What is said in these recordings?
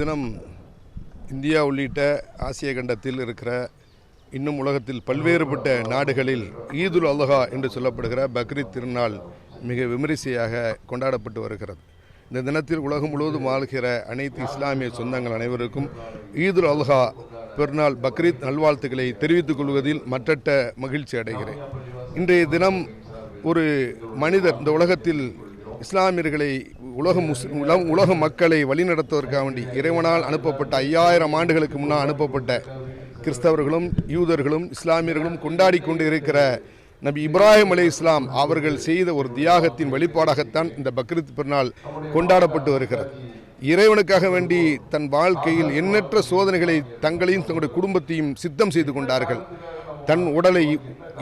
தினம் இந்தியா உள்ளிட்ட ஆசிய கண்டத்தில் இருக்கிற இன்னும் உலகத்தில் பல்வேறுபட்ட நாடுகளில் ஈதுல் அல்ஹா என்று சொல்லப்படுகிற பக்ரீத் திருநாள் மிக விமரிசையாக கொண்டாடப்பட்டு வருகிறது. இந்த தினத்தில் உலகம் முழுவதும் வாழ்கிற அனைத்து இஸ்லாமிய சொந்தங்கள் அனைவருக்கும் ஈதுல் அல்ஹா பெருநாள் பக்ரீத் நல்வாழ்த்துக்களை தெரிவித்துக் கொள்வதில் மற்றற்ற மகிழ்ச்சி அடைகிறேன். இன்றைய தினம் ஒரு மனிதர் இந்த உலகத்தில் இஸ்லாமியர்களை உலக மக்களை வழிநடத்துவதற்காக வேண்டி இறைவனால் அனுப்பப்பட்ட 5000 ஆண்டுகளுக்கு முன்னால் அனுப்பப்பட்ட கிறிஸ்தவர்களும் யூதர்களும் இஸ்லாமியர்களும் கொண்டாடி கொண்டு இருக்கிற நபி இப்ராஹிம் அலைஹிஸ்ஸலாம் அவர்கள் செய்த ஒரு தியாகத்தின் வெளிப்பாடாகத்தான் இந்த பக்ரீத் பெருநாள் கொண்டாடப்பட்டு வருகிறது. இறைவனுக்காக வேண்டி தன் வாழ்க்கையில் எண்ணற்ற சோதனைகளை தங்களையும் தங்களுடைய குடும்பத்தையும் சித்தம் செய்து கொண்டார்கள். தன் உடலை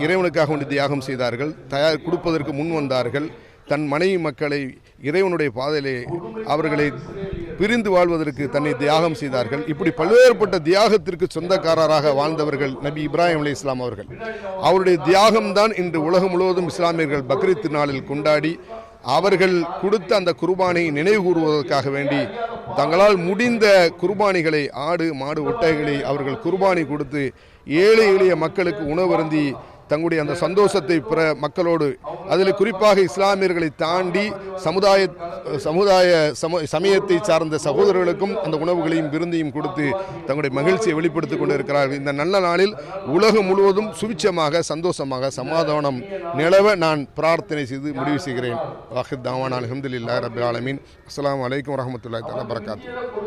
இறைவனுக்காக வேண்டி தியாகம் செய்தார்கள், கொடுப்பதற்கு முன் வந்தார்கள். தன் மனைவி மக்களை இறைவனுடைய பாதையிலே அவர்களை பிரிந்து வாழ்வதற்கு தன்னை தியாகம் செய்தார்கள். இப்படி பல்வேறுபட்ட தியாகத்திற்கு சொந்தக்காரராக வாழ்ந்தவர்கள் நபி இப்ராஹிம் அலைஹிஸ்ஸலாம் அவர்கள். அவருடைய தியாகம்தான் இன்று உலகம் முழுவதும் இஸ்லாமியர்கள் பக்ரீத் நாளில் கொண்டாடி அவர்கள் கொடுத்த அந்த குர்பானியை நினைவு கூறுவதற்காக வேண்டி தங்களால் முடிந்த குர்பானிகளை ஆடு மாடு ஒட்டகைகளை அவர்கள் குர்பானி கொடுத்து ஏழை எளிய மக்களுக்கு உணவருந்தி தங்களுடைய அந்த சந்தோஷத்தை பிற மக்களோடு அதில் குறிப்பாக இஸ்லாமியர்களை தாண்டி சமயத்தை சார்ந்த சகோதரர்களுக்கும் அந்த உணவுகளையும் விருந்தையும் கொடுத்து தங்களுடைய மகிழ்ச்சியை வெளிப்படுத்திக் கொண்டு இருக்கிறார்கள். இந்த நல்ல நாளில் உலகம் முழுவதும் சுபிட்சமாக சந்தோஷமாக சமாதானம் நிலவ நான் பிரார்த்தனை செய்து முடிவு செய்கிறேன். வாஹித் தாவான் அல்ஹம்துலில்லாஹி ரப்பில் ஆலமீன். அஸ்ஸலாமு அலைக்கும் வரஹ்மத்துல்லாஹி தஆலா வபரகாத்துஹு.